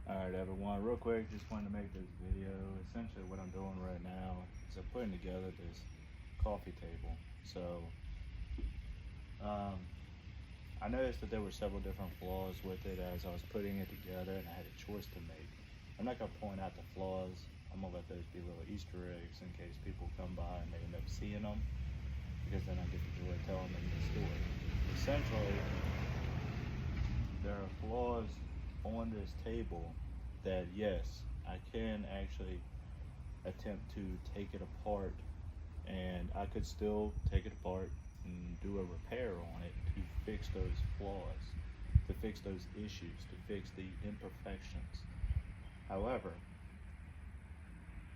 Alright everyone, real quick, just wanted to make this video. Essentially what I'm doing right now is I'm putting together this coffee table. So, I noticed that there were several different flaws with it as I was putting it together and I had a choice to make. I'm not going to point out the flaws. I'm going to let those be little Easter eggs in case people come by and they end up seeing them, because then I get the joy of telling them the story. Essentially, there are flaws on this table that, yes, I can actually attempt to take it apart, and I could still take it apart and do a repair on it to fix those flaws, to fix those issues, to fix the imperfections. However,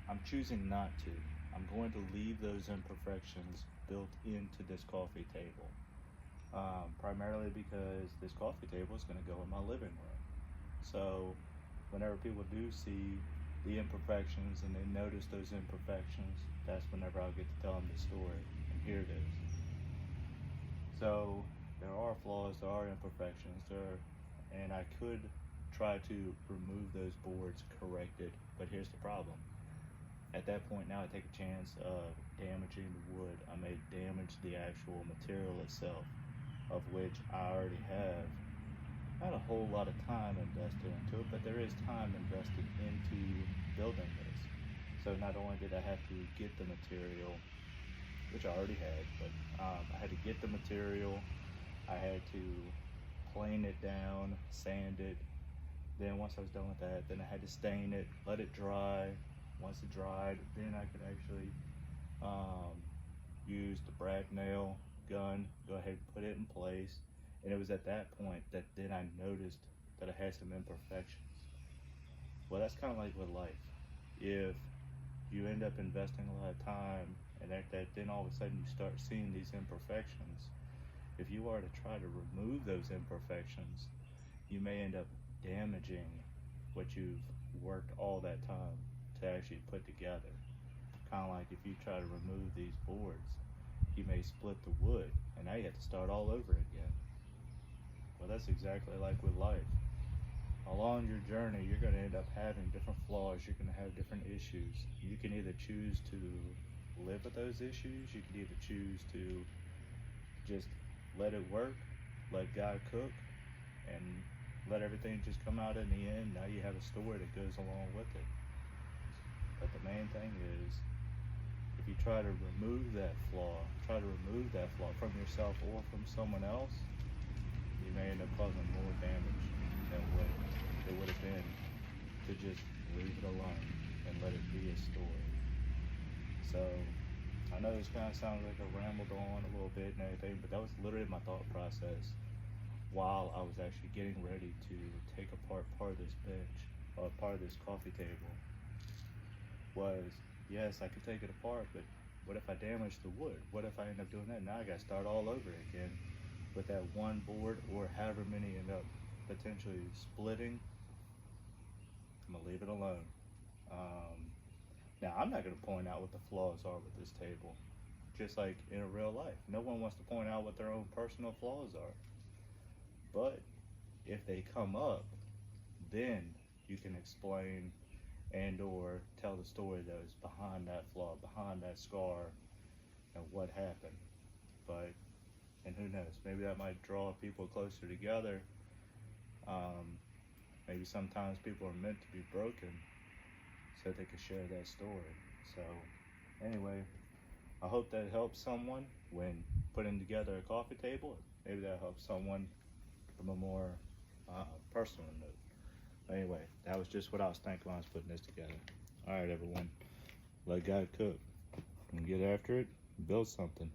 I'm choosing not to. I'm going to leave those imperfections built into this coffee table. Primarily because this coffee table is going to go in my living room. So whenever people do see the imperfections and they notice those imperfections, that's whenever I'll get to tell them the story. And here it is. So there are flaws, there are imperfections, and I could try to remove those boards, correct it, but here's the problem. At that point now I take a chance of damaging the wood. I may damage the actual material itself, of which I already have not a whole lot of time invested into it, but there is time invested into building this. So not only did I have to get the material, which I already had, but I had to get the material, I had to plane it down, sand it. Then once I was done with that, then I had to stain it, let it dry. Once it dried, then I could actually use the brad nail gun, go ahead and put it in place. And it was at that point that then I noticed that I had some imperfections. Well, that's kind of like with life. If you end up investing a lot of time and then all of a sudden you start seeing these imperfections, if you are to try to remove those imperfections, you may end up damaging what you've worked all that time to actually put together. Kind of like if you try to remove these boards, you may split the wood and now you have to start all over again. Well, that's exactly like with life. Along your journey, you're going to end up having different flaws, you're going to have different issues. You can either choose to live with those issues, you can either choose to just let it work, let God cook, and let everything just come out in the end. Now you have a story that goes along with it. But the main thing is, if you try to remove that flaw from yourself or from someone else, you may end up causing more damage than what it would have been to just leave it alone and let it be a story. So I know this kind of sounds like I rambled on a little bit and everything, but that was literally my thought process while I was actually getting ready to take apart part of this bench, or part of this coffee table. Was, yes, I could take it apart, but what if I damage the wood? What if I end up doing that? Now I got to start all over again with that one board, or however many end up potentially splitting. I'm gonna leave it alone. Now I'm not gonna point out what the flaws are with this table, just like in real life. No one wants to point out what their own personal flaws are. But if they come up, then you can explain and or tell the story that is behind that flaw, behind that scar, and what happened. But, and who knows, maybe that might draw people closer together. Maybe sometimes people are meant to be broken so they can share that story. So anyway, I hope that helps someone when putting together a coffee table. Maybe that helps someone from a more personal note. Anyway, that was just what I was thinking when I was putting this together. All right, everyone, let God cook and get after it, build something.